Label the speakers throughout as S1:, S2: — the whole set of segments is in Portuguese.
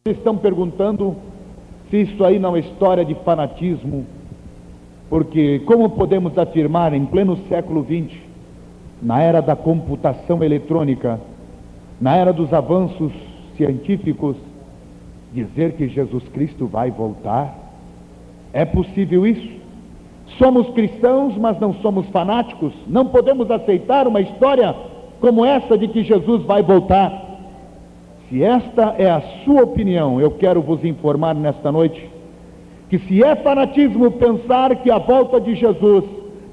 S1: Estão perguntando se isso aí não é história de fanatismo, porque como podemos afirmar em pleno século XX, na era da computação eletrônica, na era dos avanços científicos, dizer que Jesus Cristo vai voltar? É possível isso? Somos cristãos, mas não somos fanáticos? Não podemos aceitar uma história como essa de que Jesus vai voltar? Se esta é a sua opinião, eu quero vos informar nesta noite que se é fanatismo pensar que a volta de Jesus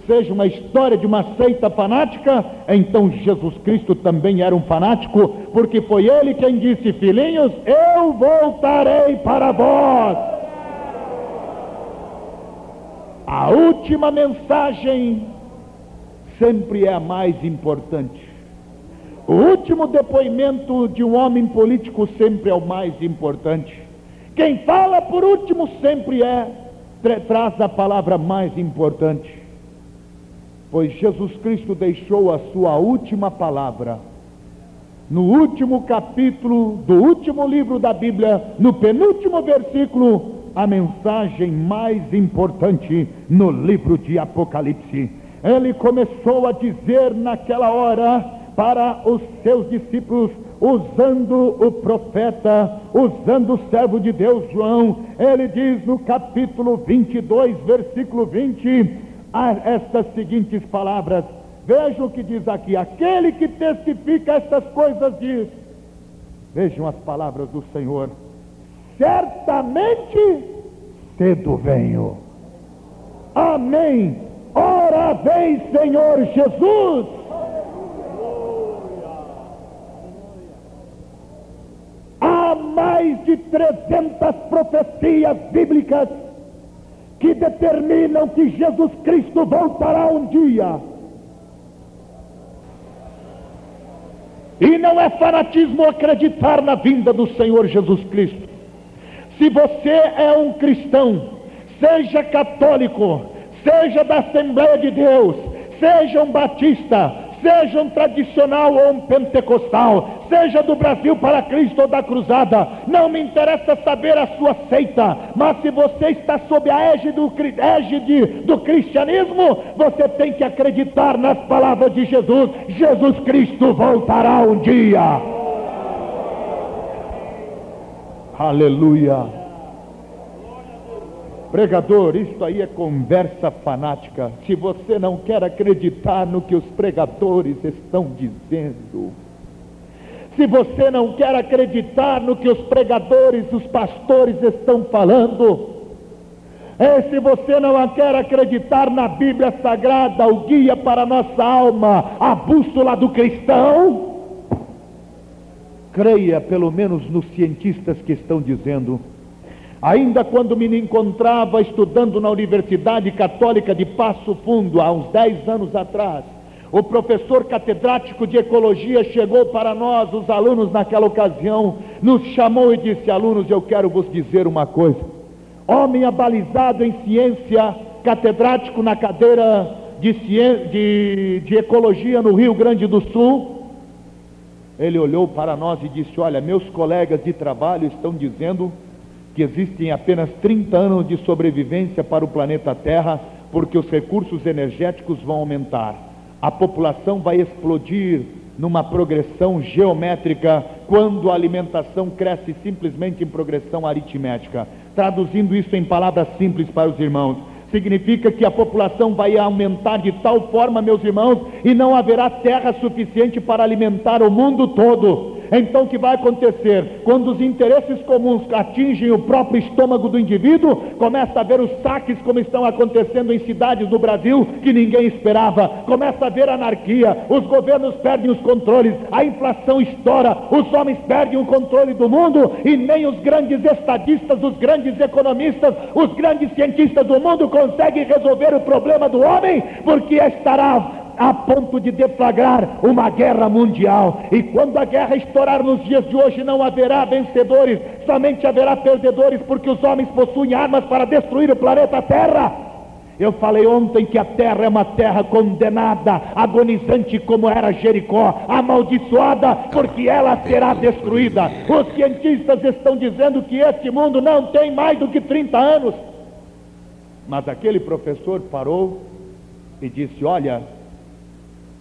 S1: seja uma história de uma seita fanática, então Jesus Cristo também era um fanático, porque foi ele quem disse: filhinhos, eu voltarei para vós. A última mensagem sempre é a mais importante. O último depoimento de um homem político sempre é o mais importante. Quem fala por último sempre traz a palavra mais importante. Pois Jesus Cristo deixou a sua última palavra no último capítulo do último livro da Bíblia, no penúltimo versículo, a mensagem mais importante no livro de Apocalipse. Ele começou a dizer naquela hora para os seus discípulos, usando o profeta, usando o servo de Deus João. Ele diz no capítulo 22, versículo 20, estas seguintes palavras. Vejam o que diz aqui: aquele que testifica estas coisas diz, vejam as palavras do Senhor: certamente cedo venho. Amém. Ora vem, Senhor Jesus. Há mais de 300 profecias bíblicas que determinam que Jesus Cristo voltará um dia. E não é fanatismo acreditar na vinda do Senhor Jesus Cristo. Se você é um cristão, seja católico, seja da Assembleia de Deus, seja um batista, seja um tradicional ou um pentecostal, seja do Brasil para Cristo ou da cruzada, não me interessa saber a sua seita, mas se você está sob a égide do cristianismo, você tem que acreditar nas palavras de Jesus: Jesus Cristo voltará um dia. Aleluia. Pregador, isto aí é conversa fanática. Se você não quer acreditar no que os pregadores estão dizendo, se você não quer acreditar no que os pregadores, os pastores estão falando, se você não quer acreditar na Bíblia Sagrada, o guia para a nossa alma, a bússola do cristão, creia pelo menos nos cientistas que estão dizendo. Ainda quando me encontrava estudando na Universidade Católica de Passo Fundo, há uns 10 anos atrás, o professor catedrático de ecologia chegou para nós, os alunos naquela ocasião, nos chamou e disse: alunos, eu quero vos dizer uma coisa. Homem abalizado em ciência, catedrático na cadeira de ecologia no Rio Grande do Sul, ele olhou para nós e disse: olha, meus colegas de trabalho estão dizendo que existem apenas 30 anos de sobrevivência para o planeta Terra, porque os recursos energéticos vão aumentar. A população vai explodir numa progressão geométrica, quando a alimentação cresce simplesmente em progressão aritmética. Traduzindo isso em palavras simples para os irmãos, significa que a população vai aumentar de tal forma, meus irmãos, e não haverá terra suficiente para alimentar o mundo todo. Então o que vai acontecer? Quando os interesses comuns atingem o próprio estômago do indivíduo, começa a haver os saques como estão acontecendo em cidades do Brasil que ninguém esperava, começa a haver anarquia, os governos perdem os controles, a inflação estoura, os homens perdem o controle do mundo, e nem os grandes estadistas, os grandes economistas, os grandes cientistas do mundo conseguem resolver o problema do homem, porque estará a ponto de deflagrar uma guerra mundial. E quando a guerra estourar nos dias de hoje, não haverá vencedores, somente haverá perdedores, porque os homens possuem armas para destruir o planeta Terra. Eu falei ontem que a terra é uma terra condenada, agonizante como era Jericó, amaldiçoada, porque ela será destruída. Os cientistas estão dizendo que este mundo não tem mais do que 30 anos. Mas aquele professor parou e disse: olha,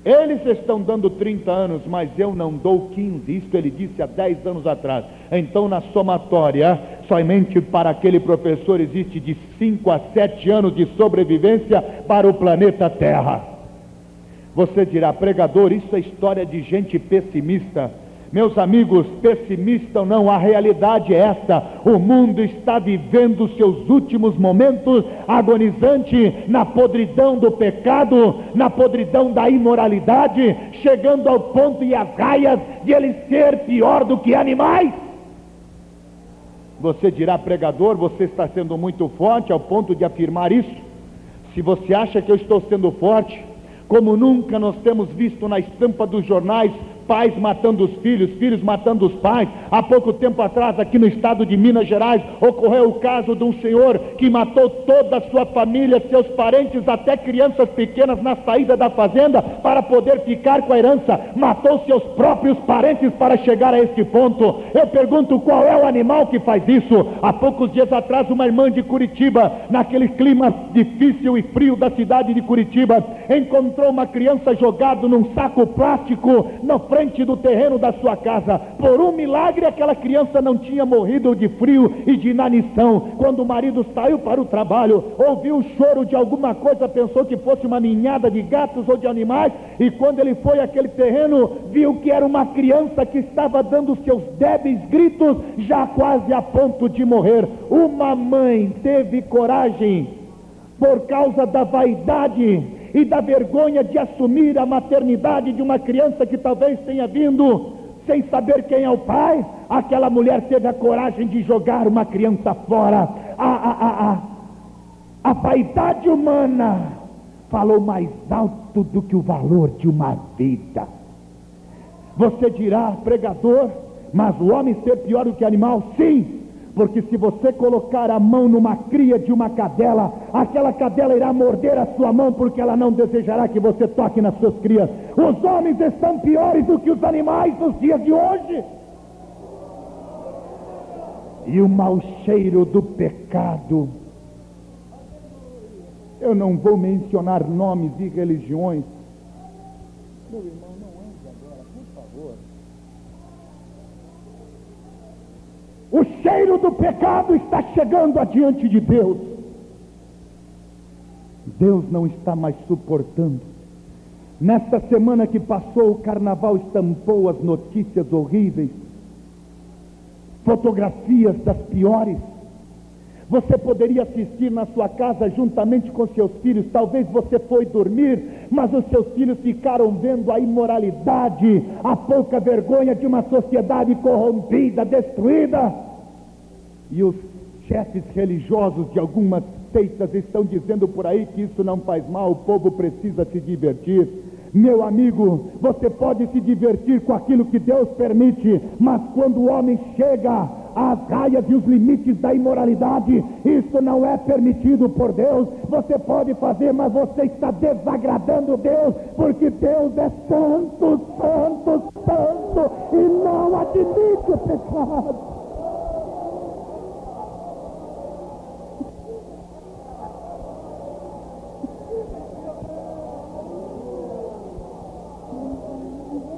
S1: eles estão dando 30 anos, mas eu não dou 15. Isso ele disse há 10 anos atrás. Então, na somatória, somente para aquele professor existe de 5 a 7 anos de sobrevivência para o planeta Terra. Você dirá: pregador, isso é história de gente pessimista. Meus amigos, pessimista ou não, a realidade é esta: o mundo está vivendo seus últimos momentos agonizante na podridão do pecado, na podridão da imoralidade, chegando ao ponto e às raias de ele ser pior do que animais. Você dirá: pregador, você está sendo muito forte ao ponto de afirmar isso. Se você acha que eu estou sendo forte, como nunca nós temos visto na estampa dos jornais, pais matando os filhos, filhos matando os pais. Há pouco tempo atrás, aqui no estado de Minas Gerais, ocorreu o caso de um senhor que matou toda a sua família, seus parentes, até crianças pequenas na saída da fazenda, para poder ficar com a herança. Matou seus próprios parentes para chegar a este ponto. Eu pergunto: qual é o animal que faz isso? Há poucos dias atrás, uma irmã de Curitiba, naquele clima difícil e frio da cidade de Curitiba, encontrou uma criança jogada num saco plástico na frente do terreno da sua casa. Por um milagre, aquela criança não tinha morrido de frio e de inanição. Quando o marido saiu para o trabalho, ouviu o choro de alguma coisa, pensou que fosse uma ninhada de gatos ou de animais, e quando ele foi àquele terreno, viu que era uma criança que estava dando seus débeis gritos, já quase a ponto de morrer. Uma mãe teve coragem, por causa da vaidade e da vergonha de assumir a maternidade de uma criança que talvez tenha vindo sem saber quem é o pai. Aquela mulher teve a coragem de jogar uma criança fora. A vaidade humana falou mais alto do que o valor de uma vida. Você dirá: pregador, mas o homem ser pior do que animal? Sim, porque se você colocar a mão numa cria de uma cadela, aquela cadela irá morder a sua mão, porque ela não desejará que você toque nas suas crias. Os homens estão piores do que os animais nos dias de hoje. E o mau cheiro do pecado, eu não vou mencionar nomes e religiões. Meu irmão, não ande agora, por favor. O cheiro do pecado está chegando adiante de Deus. Deus não está mais suportando. Nesta semana que passou, o carnaval estampou as notícias horríveis, fotografias das piores. Você poderia assistir na sua casa juntamente com seus filhos. Talvez você foi dormir, mas os seus filhos ficaram vendo a imoralidade, a pouca vergonha de uma sociedade corrompida, destruída. E os chefes religiosos de algumas seitas estão dizendo por aí que isso não faz mal, o povo precisa se divertir. Meu amigo, você pode se divertir com aquilo que Deus permite, mas quando o homem chega às raias e os limites da imoralidade, isso não é permitido por Deus. Você pode fazer, mas você está desagradando Deus, porque Deus é santo, santo, santo, e não admite o pecado.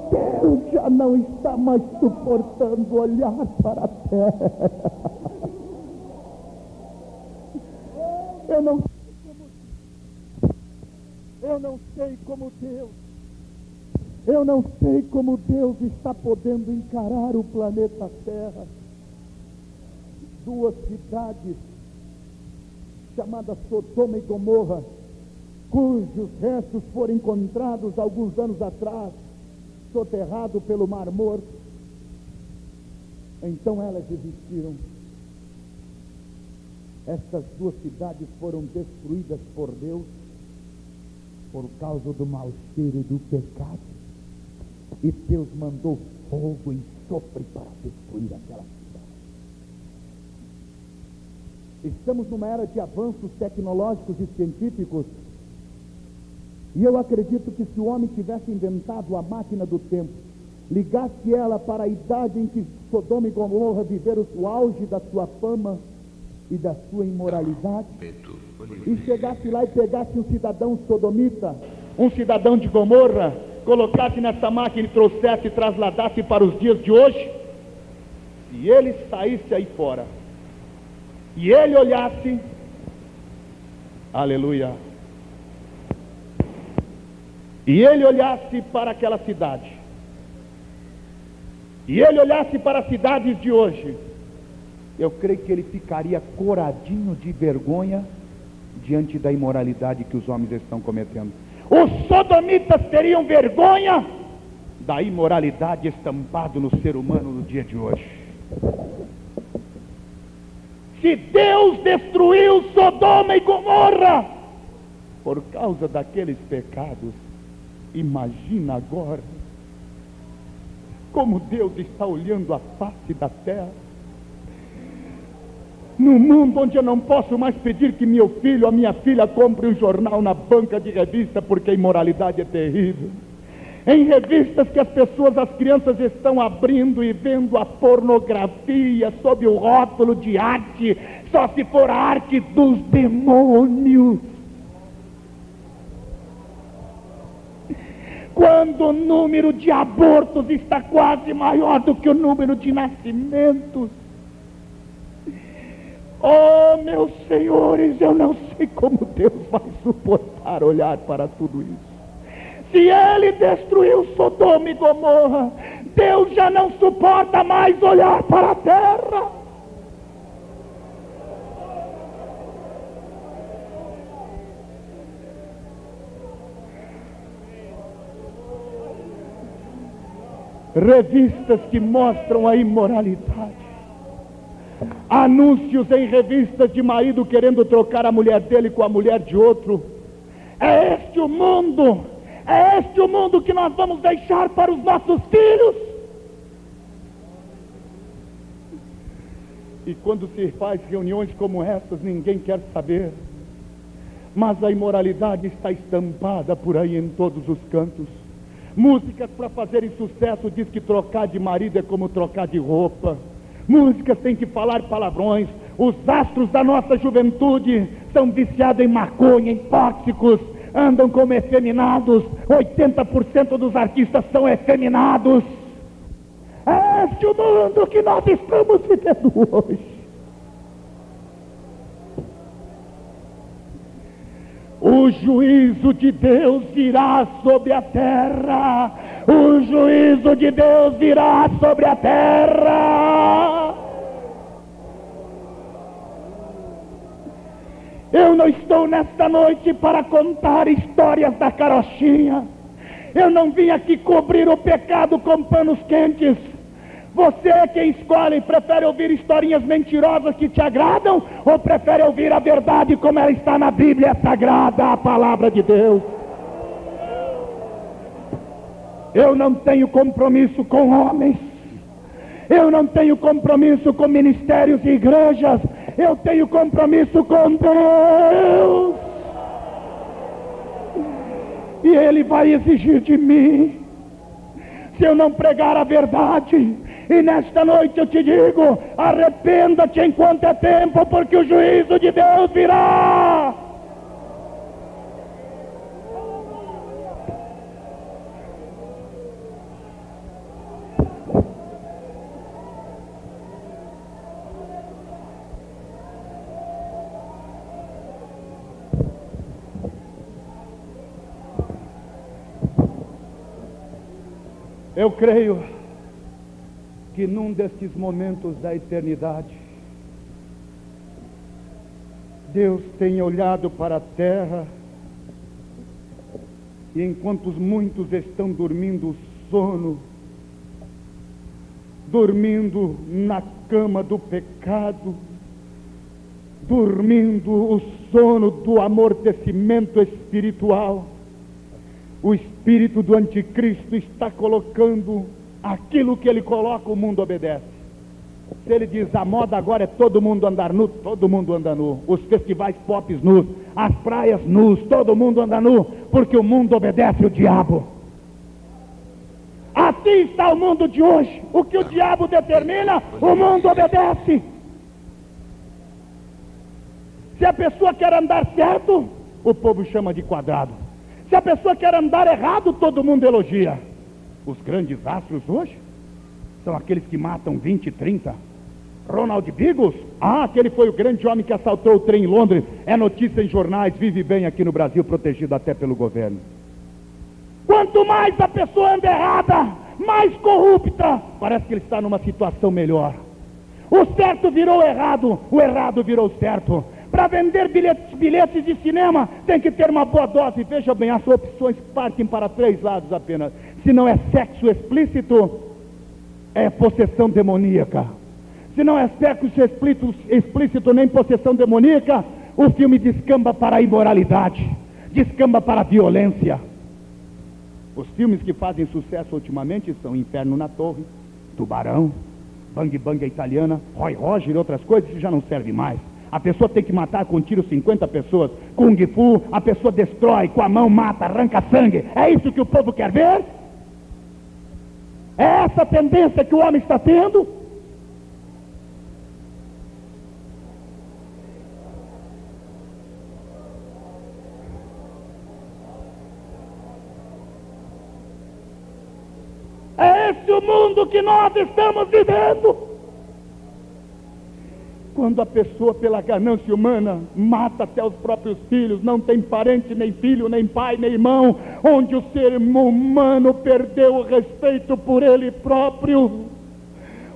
S1: Deus já não está mais suportando olhar para a terra. Eu não sei como Deus está podendo encarar o planeta Terra. Duas cidades chamadas Sodoma e Gomorra, cujos restos foram encontrados alguns anos atrás, soterrado pelo Mar Morto. Então elas existiram. Essas duas cidades foram destruídas por Deus por causa do mau cheiro do pecado. E Deus mandou fogo e enxofre para destruir aquela cidade. Estamos numa era de avanços tecnológicos e científicos, e eu acredito que se o homem tivesse inventado a máquina do tempo, ligasse ela para a idade em que Sodoma e Gomorra viveram o auge da sua fama e da sua imoralidade, e chegasse lá e pegasse um cidadão sodomita, um cidadão de Gomorra, colocasse nessa máquina e trouxesse e trasladasse para os dias de hoje, e ele saísse aí fora, e ele olhasse, aleluia, e ele olhasse para aquela cidade, e ele olhasse para as cidades de hoje, eu creio que ele ficaria coradinho de vergonha diante da imoralidade que os homens estão cometendo. Os sodomitas teriam vergonha da imoralidade estampada no ser humano no dia de hoje. Se Deus destruiu Sodoma e Gomorra por causa daqueles pecados, imagina agora como Deus está olhando a face da terra, no mundo onde eu não posso mais pedir que meu filho ou minha filha compre um jornal na banca de revista, porque a imoralidade é terrível. Em revistas que as pessoas, as crianças estão abrindo e vendo a pornografia sob o rótulo de arte, só se for a arte dos demônios. Quando o número de abortos está quase maior do que o número de nascimentos. Oh, meus senhores, eu não sei como Deus vai suportar olhar para tudo isso. Se Ele destruiu Sodoma e Gomorra, Deus já não suporta mais olhar para a terra. Revistas que mostram a imoralidade, anúncios em revistas de marido querendo trocar a mulher dele com a mulher de outro. É este o mundo que nós vamos deixar para os nossos filhos. E quando se faz reuniões como essas, ninguém quer saber, mas a imoralidade está estampada por aí em todos os cantos. Músicas para fazerem sucesso diz que trocar de marido é como trocar de roupa. Músicas têm que falar palavrões. Os astros da nossa juventude são viciados em maconha, em tóxicos, andam como efeminados. 80% dos artistas são efeminados. É este o mundo que nós estamos vivendo hoje. O juízo de Deus virá sobre a terra. O juízo de Deus virá sobre a terra. Eu não estou nesta noite para contar histórias da carochinha. Eu não vim aqui cobrir o pecado com panos quentes. Você é quem escolhe, prefere ouvir historinhas mentirosas que te agradam, ou prefere ouvir a verdade como ela está na Bíblia Sagrada, a palavra de Deus? Eu não tenho compromisso com homens, eu não tenho compromisso com ministérios e igrejas, eu tenho compromisso com Deus. E Ele vai exigir de mim, se eu não pregar a verdade. E nesta noite eu te digo, arrependa-te enquanto é tempo, porque o juízo de Deus virá. Eu creio que num destes momentos da eternidade, Deus tem olhado para a terra, e enquanto muitos estão dormindo o sono, dormindo na cama do pecado, dormindo o sono do amortecimento espiritual, o espírito do anticristo está colocando aquilo que ele coloca, o mundo obedece. Se ele diz, a moda agora é todo mundo andar nu, todo mundo anda nu. Os festivais pop nus, as praias nus, todo mundo anda nu, porque o mundo obedece o diabo. Assim está o mundo de hoje. O que o diabo determina, o mundo obedece. Se a pessoa quer andar certo, o povo chama de quadrado. Se a pessoa quer andar errado, todo mundo elogia. Os grandes astros hoje são aqueles que matam 20, 30. Ronald Biggles, aquele foi o grande homem que assaltou o trem em Londres. É notícia em jornais, vive bem aqui no Brasil, protegido até pelo governo. Quanto mais a pessoa anda errada, mais corrupta, parece que ele está numa situação melhor. O certo virou errado, o errado virou certo. Para vender bilhetes de cinema, tem que ter uma boa dose. Veja bem, as opções partem para 3 lados apenas. Se não é sexo explícito, é possessão demoníaca. Se não é sexo explícito nem possessão demoníaca, o filme descamba para a imoralidade, descamba para a violência. Os filmes que fazem sucesso ultimamente são Inferno na Torre, Tubarão, Bang Bang a Italiana, Roy Roger e outras coisas que já não servem mais. A pessoa tem que matar com tiro 50 pessoas. Kung Fu, a pessoa destrói, com a mão mata, arranca sangue. É isso que o povo quer ver? É essa a tendência que o homem está tendo? É esse o mundo que nós estamos vivendo. Quando a pessoa, pela ganância humana, mata até os próprios filhos, não tem parente, nem filho, nem pai, nem irmão, onde o ser humano perdeu o respeito por ele próprio,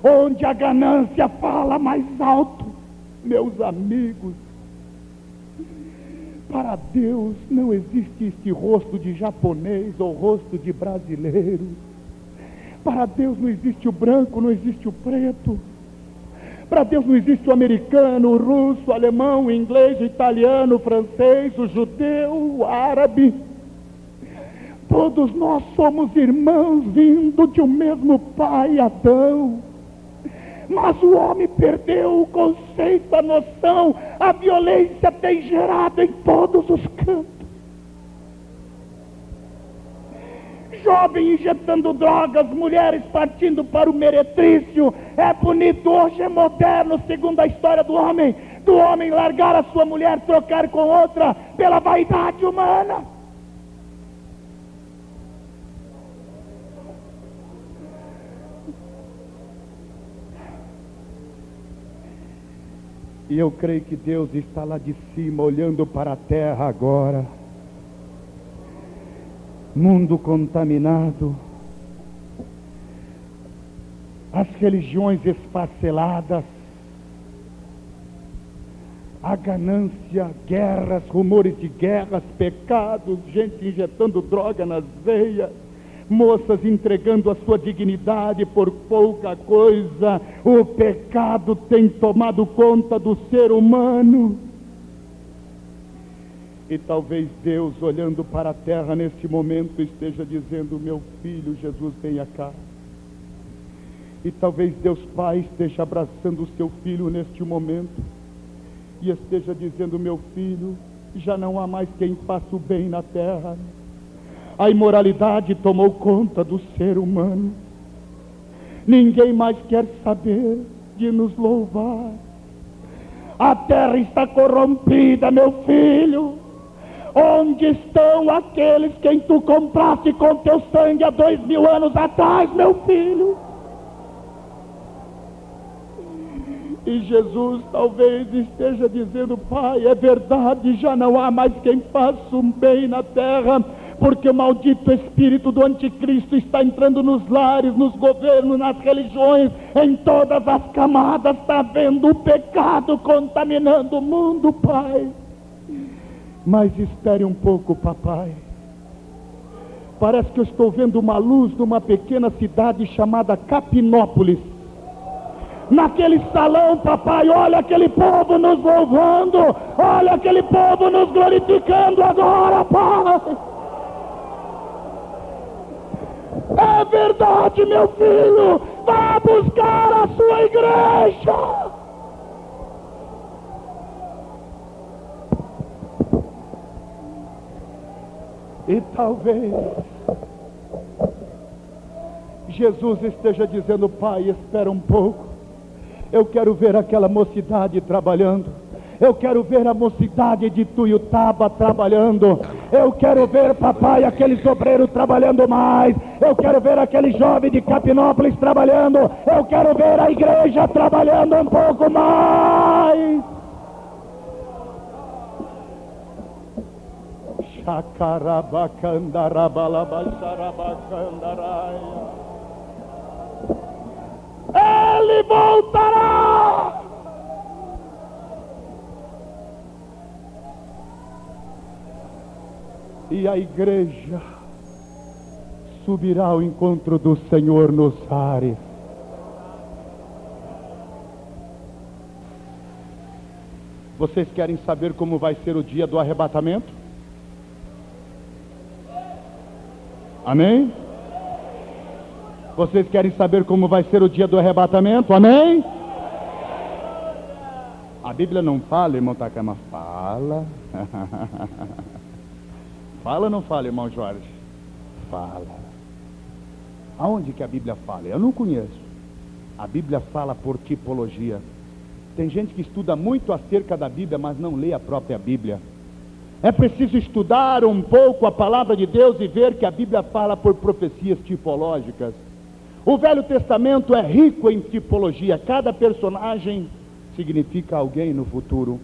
S1: onde a ganância fala mais alto. Meus amigos, para Deus não existe este rosto de japonês ou rosto de brasileiro. Para Deus não existe o branco, não existe o preto. Para Deus não existe o americano, o russo, o alemão, o inglês, o italiano, o francês, o judeu, o árabe. Todos nós somos irmãos vindo de um mesmo pai, Adão. Mas o homem perdeu o conceito, a noção. A violência tem gerado em todos os cantos. Jovem injetando drogas, mulheres partindo para o meretrício. É bonito, hoje é moderno, segundo a história do homem largar a sua mulher, trocar com outra, pela vaidade humana. E eu creio que Deus está lá de cima, olhando para a terra agora. Mundo contaminado, as religiões esfaceladas, a ganância, guerras, rumores de guerras, pecados, gente injetando droga nas veias, moças entregando a sua dignidade por pouca coisa. O pecado tem tomado conta do ser humano. E talvez Deus, olhando para a terra neste momento, esteja dizendo: meu filho Jesus, venha cá. E talvez Deus Pai esteja abraçando o seu filho neste momento e esteja dizendo: meu filho, já não há mais quem faça o bem na terra. A imoralidade tomou conta do ser humano. Ninguém mais quer saber de nos louvar. A terra está corrompida, meu filho. Onde estão aqueles quem tu compraste com teu sangue há 2000 anos atrás, meu filho? E Jesus talvez esteja dizendo: Pai, é verdade, já não há mais quem faça um bem na terra, porque o maldito espírito do anticristo está entrando nos lares, nos governos, nas religiões, em todas as camadas. Está vendo o pecado contaminando o mundo, Pai. Mas espere um pouco, papai. Parece que eu estou vendo uma luz numa pequena cidade chamada Capinópolis. Naquele salão, papai, olha aquele povo nos louvando, olha aquele povo nos glorificando agora, Pai. É verdade, meu filho. Vá buscar a sua igreja. E talvez Jesus esteja dizendo: Pai, espera um pouco. Eu quero ver aquela mocidade trabalhando. Eu quero ver a mocidade de Tuiutaba trabalhando. Eu quero ver, papai, aqueles obreiros trabalhando mais. Eu quero ver aquele jovem de Capinópolis trabalhando. Eu quero ver a igreja trabalhando um pouco mais. Ele voltará. E a igreja subirá ao encontro do Senhor nos ares. Vocês querem saber como vai ser o dia do arrebatamento? Amém? Vocês querem saber como vai ser o dia do arrebatamento? Amém? A Bíblia não fala, irmão Takama? Fala. Fala ou não fala, irmão Jorge? Fala. Aonde que a Bíblia fala? Eu não conheço. A Bíblia fala por tipologia. Tem gente que estuda muito acerca da Bíblia, mas não lê a própria Bíblia. É preciso estudar um pouco a palavra de Deus e ver que a Bíblia fala por profecias tipológicas. O Velho Testamento é rico em tipologia. Cada personagem significa alguém no futuro.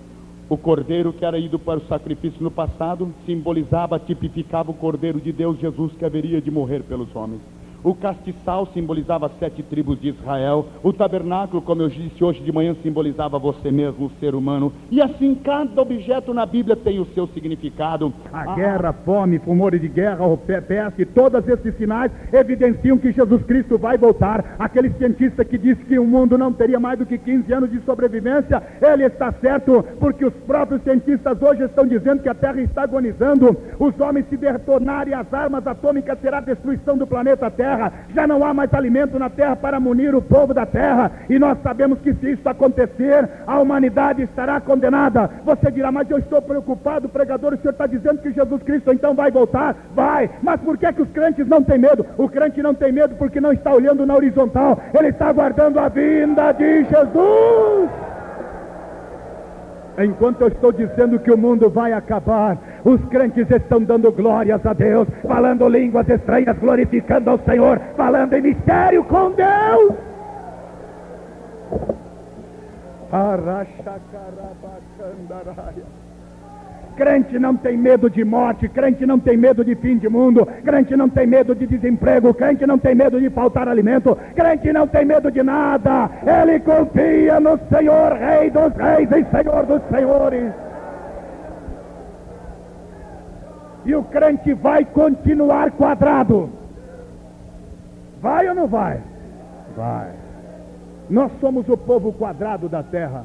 S1: O cordeiro que era ido para o sacrifício no passado simbolizava, tipificava o cordeiro de Deus, Jesus, que haveria de morrer pelos homens. O castiçal simbolizava 7 tribos de Israel. O tabernáculo, como eu disse hoje de manhã, simbolizava você mesmo, o ser humano. E assim, cada objeto na Bíblia tem o seu significado. A guerra, fome, rumores de guerra, peste, todos esses sinais evidenciam que Jesus Cristo vai voltar. Aquele cientista que disse que o mundo não teria mais do que 15 anos de sobrevivência, ele está certo, porque os próprios cientistas hoje estão dizendo que a Terra está agonizando. Os homens se detonarem as armas atômicas, será a destruição do planeta Terra. Já não há mais alimento na terra para munir o povo da terra, e nós sabemos que se isso acontecer, a humanidade estará condenada. Você dirá: mas eu estou preocupado, pregador, o senhor está dizendo que Jesus Cristo então vai voltar? Vai, mas por que os crentes não têm medo? O crente não tem medo porque não está olhando na horizontal, ele está aguardando a vinda de Jesus. Enquanto eu estou dizendo que o mundo vai acabar, os crentes estão dando glórias a Deus, falando línguas estranhas, glorificando ao Senhor, falando em mistério com Deus. Crente não tem medo de morte, crente não tem medo de fim de mundo, crente não tem medo de desemprego, crente não tem medo de faltar alimento, crente não tem medo de nada. Ele confia no Senhor, Rei dos reis e Senhor dos senhores. E o crente vai continuar quadrado. Vai ou não vai? Vai. Nós somos o povo quadrado da terra.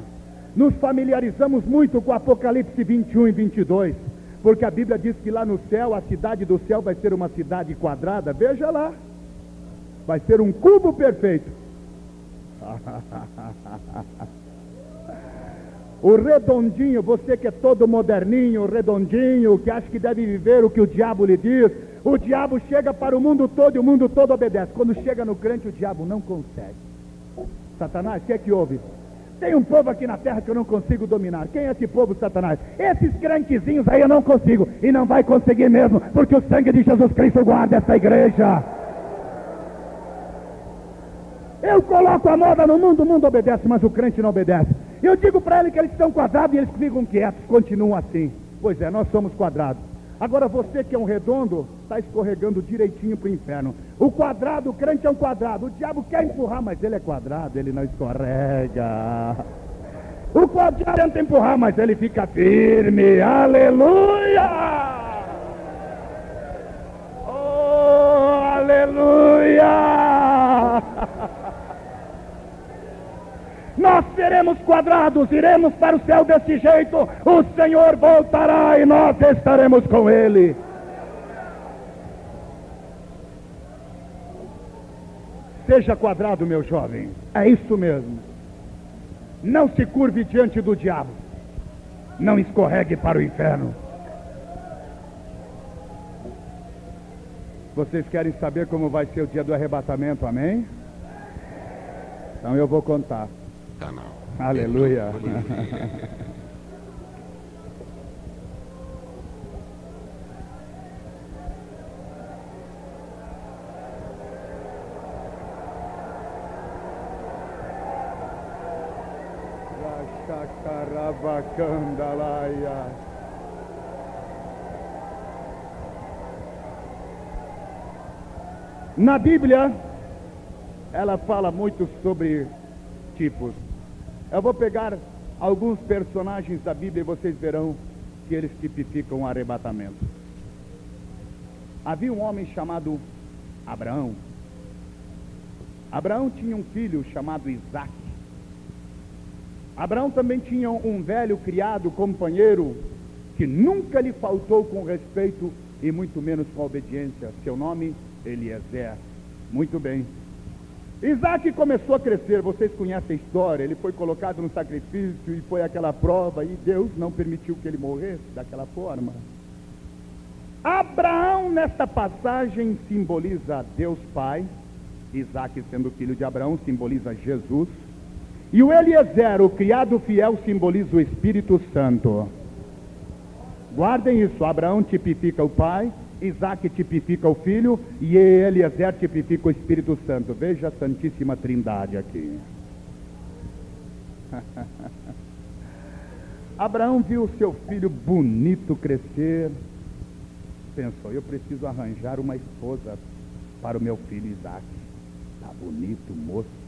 S1: Nos familiarizamos muito com Apocalipse 21 e 22, porque a Bíblia diz que lá no céu, a cidade do céu vai ser uma cidade quadrada. Veja lá, vai ser um cubo perfeito. O redondinho, você que é todo moderninho, redondinho, que acha que deve viver o que o diabo lhe diz, o diabo chega para o mundo todo e o mundo todo obedece. Quando chega no crente, o diabo não consegue. Satanás, o que é que houve? Tem um povo aqui na terra que eu não consigo dominar. Quem é esse povo, Satanás? Esses crentezinhos aí eu não consigo. E não vai conseguir mesmo, porque o sangue de Jesus Cristo guarda essa igreja. Eu coloco a moda no mundo, o mundo obedece, mas o crente não obedece. Eu digo para eles que eles estão quadrados e eles ficam quietos, continuam assim. Pois é, nós somos quadrados. Agora você que é um redondo, está escorregando direitinho para o inferno. O quadrado, o crente é um quadrado. O diabo quer empurrar, mas ele é quadrado, ele não escorrega. O quadrado tenta empurrar, mas ele fica firme. Aleluia! Oh, aleluia! Nós seremos quadrados, iremos para o céu desse jeito. O Senhor voltará e nós estaremos com Ele. seja quadrado, meu jovem. É isso mesmo. Não se curve diante do diabo. Não escorregue para o inferno. Vocês querem saber como vai ser o dia do arrebatamento, amém? Então eu vou contar. Aleluia. Na Bíblia, ela fala muito sobre tipos. Eu vou pegar alguns personagens da Bíblia e vocês verão que eles tipificam o arrebatamento. Havia um homem chamado Abraão. Abraão tinha um filho chamado Isaque. Abraão também tinha um velho criado, companheiro, que nunca lhe faltou com respeito e muito menos com obediência. Seu nome, Eliezer. Muito bem. Isaque começou a crescer, vocês conhecem a história. Ele foi colocado no sacrifício e foi aquela prova, e Deus não permitiu que ele morresse daquela forma. Abraão, nesta passagem, simboliza Deus Pai. Isaque, sendo filho de Abraão, simboliza Jesus. E o Eliezer, o criado fiel, simboliza o Espírito Santo. Guardem isso. Abraão tipifica o pai, Isaque tipifica o filho e Eliezer tipifica o Espírito Santo. Veja a Santíssima Trindade aqui. Abraão viu o seu filho bonito crescer. Pensou, eu preciso arranjar uma esposa para o meu filho Isaque. Está bonito, moço.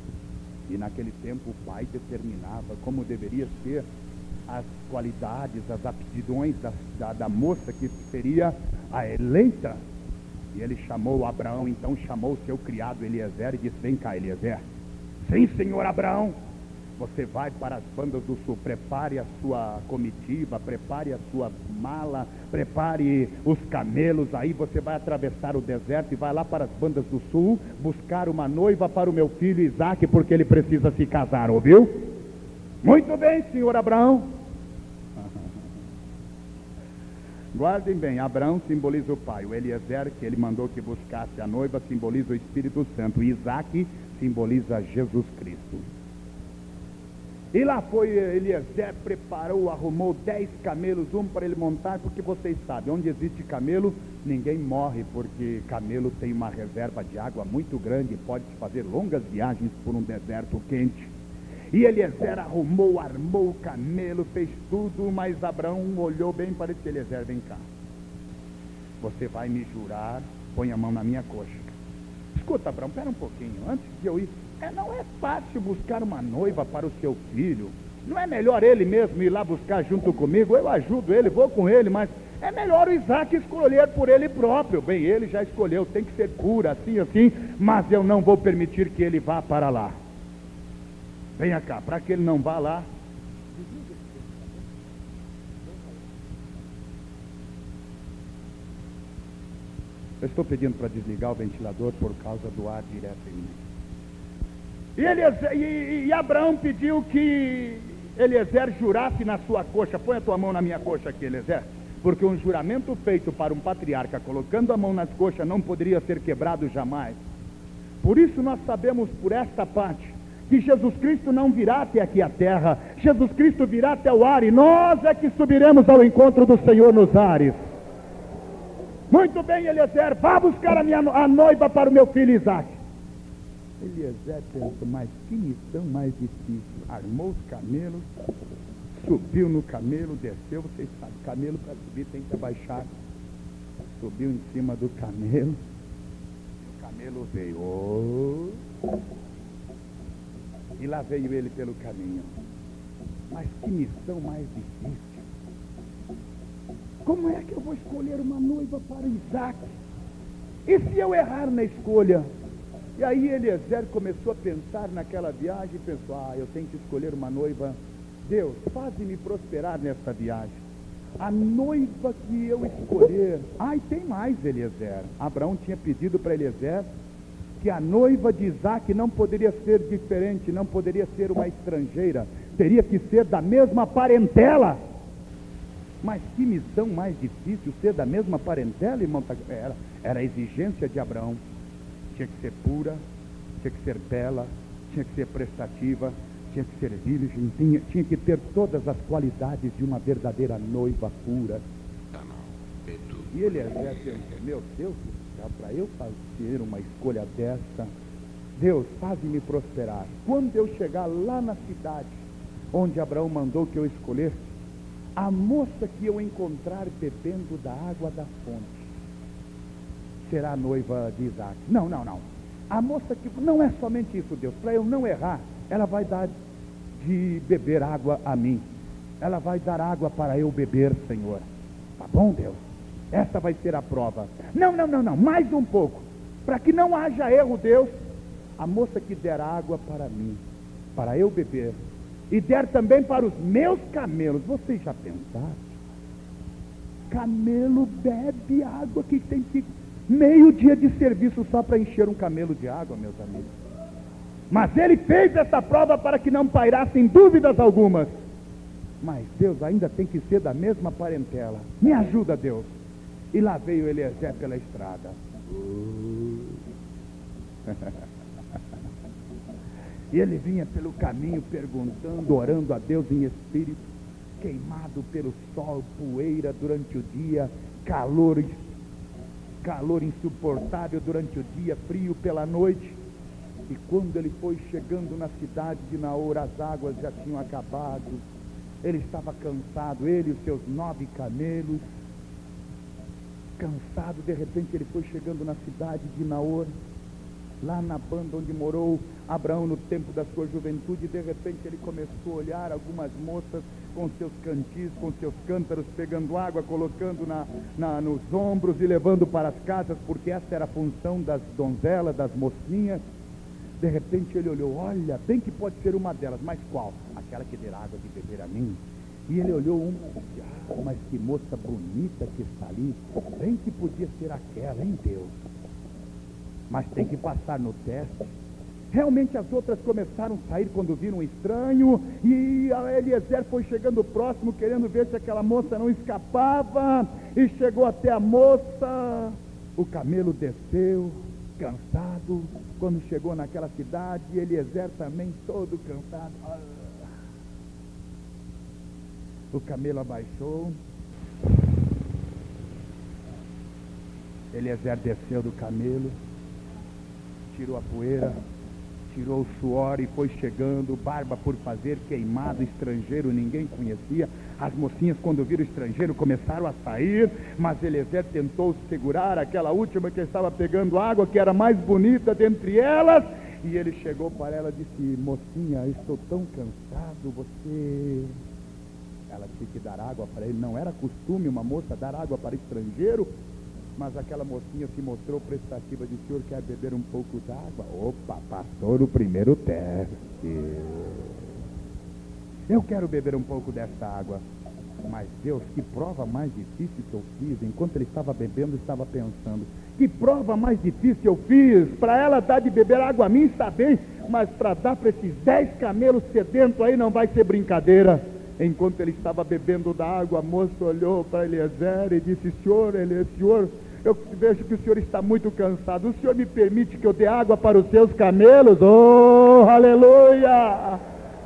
S1: E naquele tempo o pai determinava como deveria ser as qualidades, as aptidões da moça que seria a eleita. E ele chamou Abraão, então chamou o seu criado Eliezer e disse, vem cá, Eliezer. Sim, senhor Abraão. Você vai para as bandas do sul, prepare a sua comitiva, prepare a sua mala, prepare os camelos, aí você vai atravessar o deserto e vai lá para as bandas do sul, buscar uma noiva para o meu filho Isaque, porque ele precisa se casar, ouviu? Muito bem, senhor Abraão. Guardem bem, Abraão simboliza o pai, o Eliezer, que ele mandou que buscasse a noiva, simboliza o Espírito Santo, e Isaque simboliza Jesus Cristo. E lá foi Eliezer, preparou, arrumou 10 camelos, um para ele montar, porque vocês sabem, onde existe camelo, ninguém morre, porque camelo tem uma reserva de água muito grande, pode-se fazer longas viagens por um deserto quente. E Eliezer arrumou, armou o camelo, fez tudo, mas Abraão olhou bem para esse Eliezer, vem cá. Você vai me jurar, põe a mão na minha coxa. Escuta, Abraão, espera um pouquinho, antes de eu ir. Não é fácil buscar uma noiva para o seu filho. Não é melhor ele mesmo ir lá buscar junto comigo? Eu ajudo ele, vou com ele, mas é melhor o Isaque escolher por ele próprio. Bem, ele já escolheu, tem que ser pura, assim, assim, mas eu não vou permitir que ele vá para lá. Venha cá, para que ele não vá lá. Eu estou pedindo para desligar o ventilador por causa do ar direto em mim. E Abraão pediu que Eliezer jurasse na sua coxa. Põe a tua mão na minha coxa aqui, Eliezer. Porque um juramento feito para um patriarca, colocando a mão nas coxas, não poderia ser quebrado jamais. Por isso nós sabemos por esta parte, que Jesus Cristo não virá até aqui a terra. Jesus Cristo virá até o ar, e nós é que subiremos ao encontro do Senhor nos ares. Muito bem, Eliezer, vá buscar a noiva para o meu filho Isaque. Eliezer pensou, mas que missão mais difícil. Armou os camelos, subiu no camelo, desceu, vocês sabem, camelo para subir tem que abaixar. Subiu em cima do camelo, o camelo veio, e lá veio ele pelo caminho. Mas que missão mais difícil. Como é que eu vou escolher uma noiva para Isaque? E se eu errar na escolha? E aí Eliezer começou a pensar naquela viagem e pensou, eu tenho que escolher uma noiva. Deus, faze-me prosperar nesta viagem. A noiva que eu escolher. E tem mais, Eliezer. Abraão tinha pedido para Eliezer que a noiva de Isaac não poderia ser diferente, não poderia ser uma estrangeira, teria que ser da mesma parentela. Mas que missão mais difícil, ser da mesma parentela, irmão? Era a exigência de Abraão. Tinha que ser pura, tinha que ser bela, tinha que ser prestativa, tinha que ser virgem, tinha que ter todas as qualidades de uma verdadeira noiva pura. E Eliezer pensou, meu Deus do céu, para eu fazer uma escolha dessa, Deus, faze-me prosperar. Quando eu chegar lá na cidade, onde Abraão mandou que eu escolhesse, a moça que eu encontrar bebendo da água da fonte, será a noiva de Isaac. Não. A moça que, não é somente isso, Deus, para eu não errar, ela vai dar de beber água a mim. Ela vai dar água para eu beber, Senhor. Tá bom, Deus? Essa vai ser a prova. Não, mais um pouco. Para que não haja erro, Deus, a moça que der água para mim, para eu beber, e der também para os meus camelos. Vocês já pensaram? Camelo bebe água que tem que... meio dia de serviço só para encher um camelo de água, meus amigos. Mas ele fez essa prova para que não pairassem dúvidas algumas. Mas Deus ainda tem que ser da mesma parentela. Me ajuda, Deus. E lá veio Eliezer pela estrada. E ele vinha pelo caminho perguntando, orando a Deus em espírito, queimado pelo sol, poeira durante o dia, calor insuportável durante o dia, frio pela noite. E quando ele foi chegando na cidade de Naor, as águas já tinham acabado. Ele estava cansado, ele e os seus 9 camelos. Cansado, de repente ele foi chegando na cidade de Naor, lá na banda onde morou Abraão no tempo da sua juventude. E de repente ele começou a olhar algumas moças com seus cantis, com seus cântaros, pegando água, colocando nos ombros e levando para as casas, porque essa era a função das donzelas, das mocinhas. De repente ele olhou, olha, bem que pode ser uma delas, mas qual? Aquela que der água de beber a mim. E ele olhou uma e disse, mas que moça bonita que está ali, bem que podia ser aquela, hein, Deus? Mas tem que passar no teste. Realmente as outras começaram a sair quando viram um estranho, e a Eliezer foi chegando próximo, querendo ver se aquela moça não escapava, e chegou até a moça. O camelo desceu, cansado. Quando chegou naquela cidade, Eliezer também todo cansado. O camelo abaixou. Eliezer desceu do camelo, tirou a poeira, tirou o suor e foi chegando, barba por fazer, queimado, estrangeiro, ninguém conhecia. As mocinhas, quando viram o estrangeiro, começaram a sair, mas Eliezer tentou segurar aquela última que estava pegando água, que era mais bonita dentre elas, e ele chegou para ela e disse, mocinha, estou tão cansado, você... Ela tinha que dar água para ele. Não era costume uma moça dar água para estrangeiro, mas aquela mocinha se mostrou prestativa, de senhor quer beber um pouco d'água? Opa, passou no primeiro teste. Eu quero beber um pouco dessa água. Mas Deus, que prova mais difícil que eu fiz. Enquanto ele estava bebendo, estava pensando, que prova mais difícil eu fiz. Para ela dar de beber água a mim está bem, mas para dar para esses 10 camelos sedentos aí não vai ser brincadeira. Enquanto ele estava bebendo da água, a moça olhou para Eliezer e disse, senhor, eu vejo que o senhor está muito cansado, o senhor me permite que eu dê água para os seus camelos? Oh, aleluia!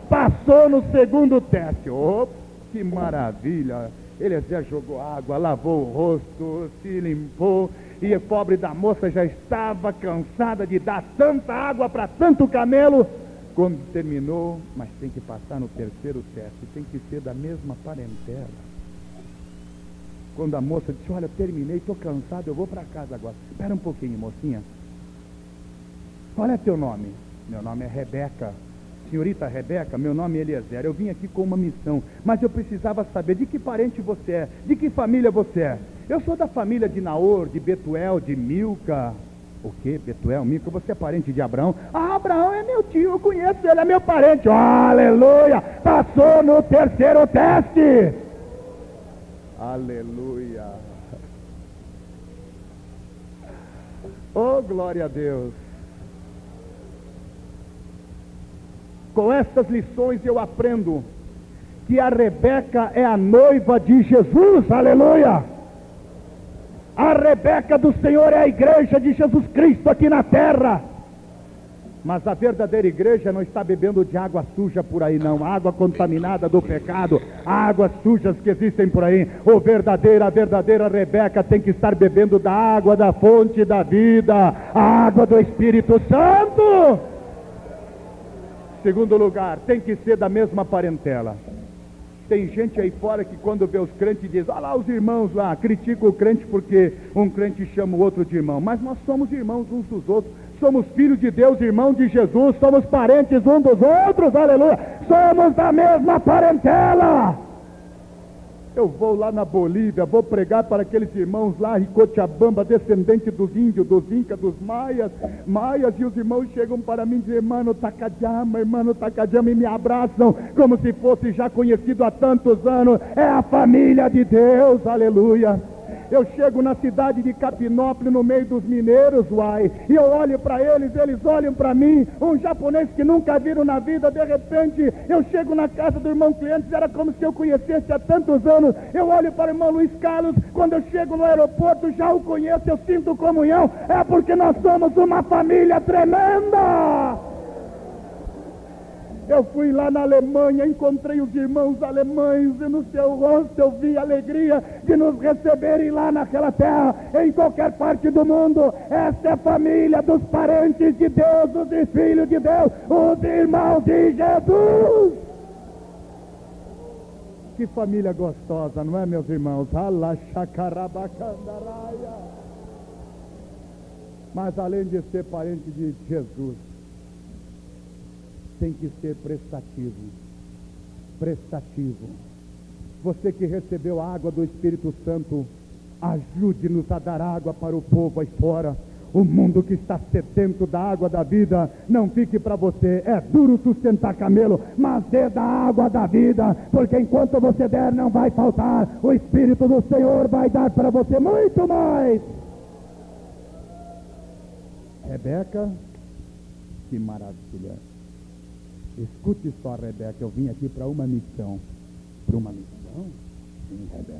S1: Passou no segundo teste. Oh, que maravilha! Eliezer jogou água, lavou o rosto, se limpou, e a pobre da moça já estava cansada de dar tanta água para tanto camelo. Quando terminou, mas tem que passar no terceiro teste, tem que ser da mesma parentela. Quando a moça disse, olha, terminei, estou cansado, eu vou para casa agora. Espera um pouquinho, mocinha. Qual é teu nome? Meu nome é Rebeca. Senhorita Rebeca, meu nome é Eliezer. Eu vim aqui com uma missão, mas eu precisava saber de que parente você é, de que família você é. Eu sou da família de Naor, de Betuel, de Milca. O que? Betuel, Milca? Você é parente de Abraão? Ah, Abraão é meu tio, eu conheço ele, é meu parente. Oh, aleluia! Passou no terceiro teste. Aleluia! Oh, glória a Deus! Com estas lições eu aprendo que a Rebeca é a noiva de Jesus, aleluia! A Rebeca do Senhor é a igreja de Jesus Cristo aqui na terra. Mas a verdadeira igreja não está bebendo de água suja por aí não, água contaminada do pecado, águas sujas que existem por aí. A verdadeira Rebeca tem que estar bebendo da água da fonte da vida, a água do Espírito Santo. Segundo lugar, tem que ser da mesma parentela. Tem gente aí fora que quando vê os crentes diz: olha lá os irmãos lá, critica o crente porque um crente chama o outro de irmão. Mas nós somos irmãos uns dos outros, somos filhos de Deus, irmãos de Jesus, somos parentes uns dos outros, aleluia, somos da mesma parentela. Eu vou lá na Bolívia, vou pregar para aqueles irmãos lá em Cochabamba, descendente dos índios, dos incas, dos maias, e os irmãos chegam para mim e dizem: irmão Takayama, e me abraçam, como se fosse já conhecido há tantos anos. É a família de Deus, aleluia. Eu chego na cidade de Capinópolis, no meio dos mineiros, e eu olho para eles, eles olham para mim, um japonês que nunca viram na vida. De repente, eu chego na casa do irmão Clientes, era como se eu conhecesse há tantos anos. Eu olho para o irmão Luiz Carlos, quando eu chego no aeroporto, já o conheço, eu sinto comunhão, é porque nós somos uma família tremenda. Eu fui lá na Alemanha, encontrei os irmãos alemães, e no seu rosto eu vi a alegria de nos receberem lá naquela terra, em qualquer parte do mundo. Essa é a família dos parentes de Deus, os filhos de Deus, os irmãos de Jesus. Que família gostosa, não é, meus irmãos? Mas além de ser parente de Jesus, tem que ser prestativo. Você que recebeu a água do Espírito Santo, ajude-nos a dar água para o povo aí fora. O mundo que está sedento da água da vida, não fique para você. É duro sustentar camelo, mas dê da água da vida, porque enquanto você der não vai faltar. O Espírito do Senhor vai dar para você muito mais. Rebeca, que maravilha. Escute só, Rebeca, eu vim aqui para uma missão. Para uma missão? Sim, Rebeca.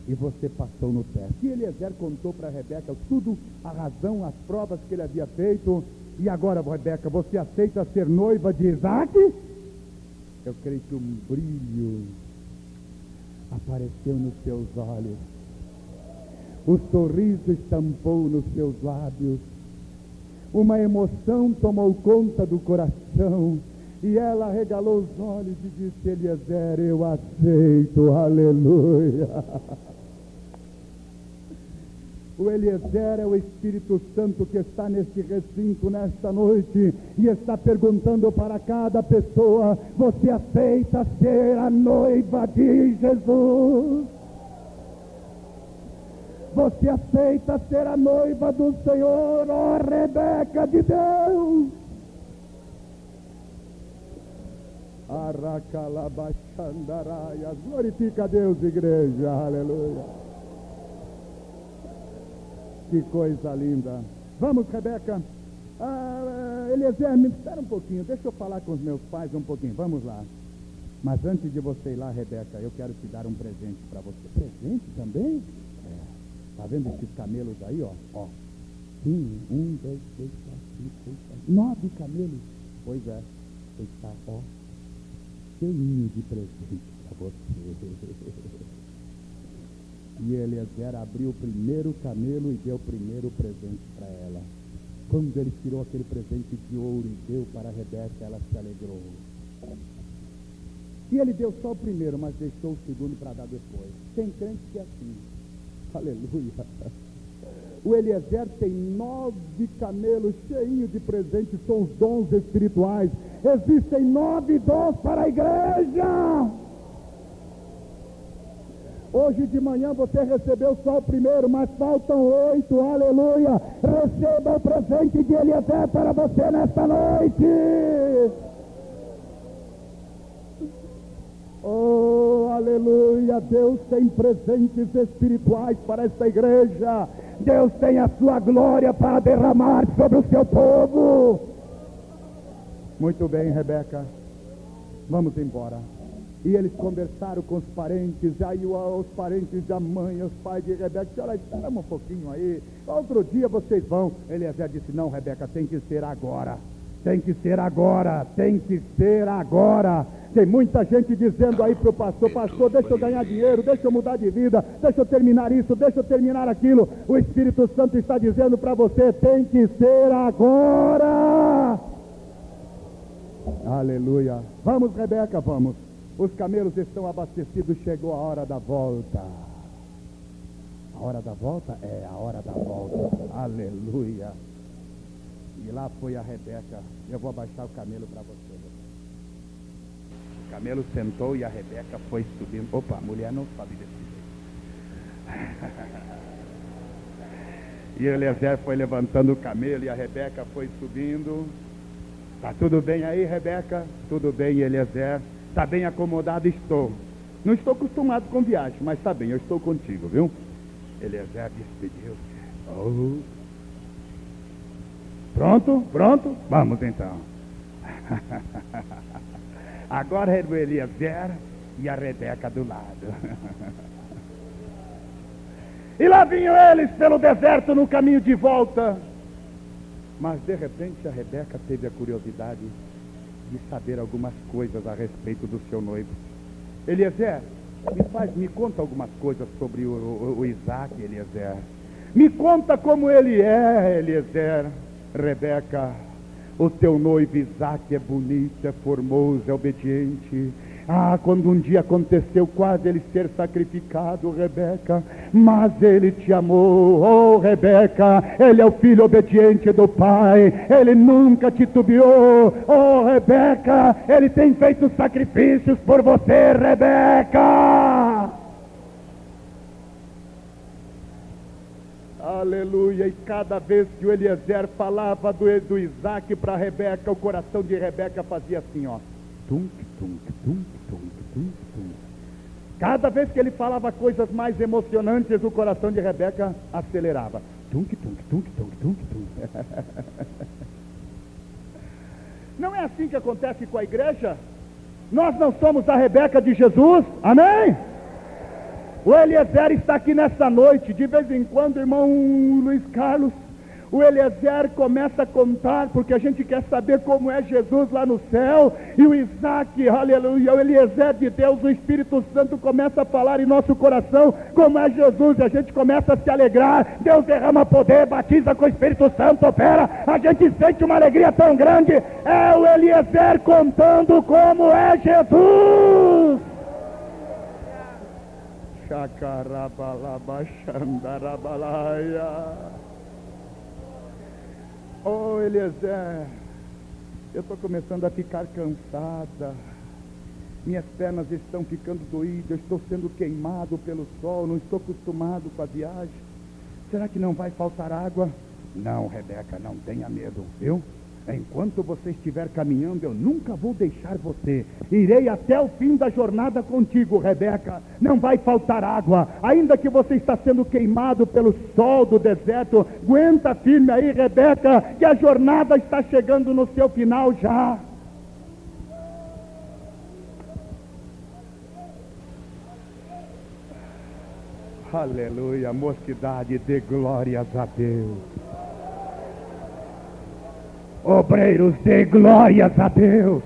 S1: E você passou no teste. E Eliezer contou para Rebeca tudo, a razão, as provas que ele havia feito. E agora, Rebeca, você aceita ser noiva de Isaac? Eu creio que um brilho apareceu nos seus olhos. O sorriso estampou nos seus lábios. Uma emoção tomou conta do coração. E ela regalou os olhos e disse: Eliezer, eu aceito, aleluia. O Eliezer é o Espírito Santo que está neste recinto nesta noite e está perguntando para cada pessoa: você aceita ser a noiva de Jesus? Você aceita ser a noiva do Senhor, ó Rebeca de Deus? Aracalabachandaraia. Glorifica a Deus, igreja, aleluia. Que coisa linda. Vamos, Rebeca. Eliezer, me espera um pouquinho, deixa eu falar com os meus pais um pouquinho, vamos lá. Mas antes de você ir lá, Rebeca, eu quero te dar um presente para você. Presente também? Tá vendo esses camelos aí, ó? Sim, 1, 2, 3, 4, 5, 6, 7, 9 camelos. Pois é, está, cheinho de presente para você. E Eliezer abriu o primeiro camelo e deu o primeiro presente para ela. Quando ele tirou aquele presente de ouro e deu para Rebeca, ela se alegrou. E ele deu só o primeiro, mas deixou o segundo para dar depois. Tem crente que é assim. Aleluia. O Eliezer tem 9 camelos cheios de presentes, são os dons espirituais. Existem 9 dons para a igreja. Hoje de manhã você recebeu só o primeiro, mas faltam 8, aleluia. Receba o presente de Eliezer para você nesta noite. Oh, aleluia. Deus tem presentes espirituais para esta igreja. Deus tem a sua glória para derramar sobre o seu povo.
S2: Muito bem, Rebeca, vamos embora. E eles conversaram com os parentes, aí os parentes da mãe, os pais de Rebeca disseram: olha, espera um pouquinho aí, outro dia vocês vão. Eliezer disse: não, Rebeca, tem que ser agora. Tem que ser agora, tem que ser agora. Tem muita gente dizendo aí para o pastor: pastor, deixa eu ganhar dinheiro, deixa eu mudar de vida, deixa eu terminar isso, deixa eu terminar aquilo. O Espírito Santo está dizendo para você: tem que ser agora. Aleluia. Vamos, Rebeca, vamos. Os camelos estão abastecidos, chegou a hora da volta. A hora da volta? É a hora da volta. Aleluia. E lá foi a Rebeca. Eu vou abaixar o camelo para você. O camelo sentou e a Rebeca foi subindo. Opa, a mulher não sobe desse jeito. E Eliezer foi levantando o camelo e a Rebeca foi subindo. Tá tudo bem aí, Rebeca? Tudo bem, Eliezer? Tá bem acomodado? Estou. Não estou acostumado com viagem, mas tá bem, eu estou contigo, viu? Eliezer despediu-se. Oh. Pronto? Pronto? Vamos então. Agora é o Eliezer e a Rebeca do lado. E lá vinham eles pelo deserto no caminho de volta. Mas de repente a Rebeca teve a curiosidade de saber algumas coisas a respeito do seu noivo. Eliezer, me conta algumas coisas sobre o Isaac, Eliezer. Me conta como ele é, Eliezer. Rebeca, o teu noivo Isaac é bonito, é formoso, é obediente. Ah, quando um dia aconteceu quase ele ser sacrificado, Rebeca, mas ele te amou. Oh, Rebeca, ele é o filho obediente do pai, ele nunca titubeou. Oh, Rebeca, ele tem feito sacrifícios por você, Rebeca. Aleluia. E cada vez que o Eliezer falava do Isaac para Rebeca, o coração de Rebeca fazia assim, ó. Tum, tum, tum, tum, tum, tum. Cada vez que ele falava coisas mais emocionantes, o coração de Rebeca acelerava. Tum, tum, tum, tum, tum, tum. Não é assim que acontece com a igreja? Nós não somos a Rebeca de Jesus, amém? O Eliezer está aqui nesta noite. De vez em quando, irmão Luiz Carlos, o Eliezer começa a contar, porque a gente quer saber como é Jesus lá no céu. E o Isaac, aleluia, o Eliezer de Deus, o Espírito Santo começa a falar em nosso coração como é Jesus, e a gente começa a se alegrar. Deus derrama poder, batiza com o Espírito Santo, opera. A gente sente uma alegria tão grande. É o Eliezer contando como é Jesus. Oh, Eliezer, eu estou começando a ficar cansada, minhas pernas estão ficando doídas, eu estou sendo queimado pelo sol, não estou acostumado com a viagem. Será que não vai faltar água? Não, Rebeca, não tenha medo, viu? Enquanto você estiver caminhando, eu nunca vou deixar você. Irei até o fim da jornada contigo, Rebeca. Não vai faltar água. Ainda que você está sendo queimado pelo sol do deserto, aguenta firme aí, Rebeca, que a jornada está chegando no seu final já. Aleluia, mocidade, dê glórias a Deus. Obreiros, dê glórias a Deus.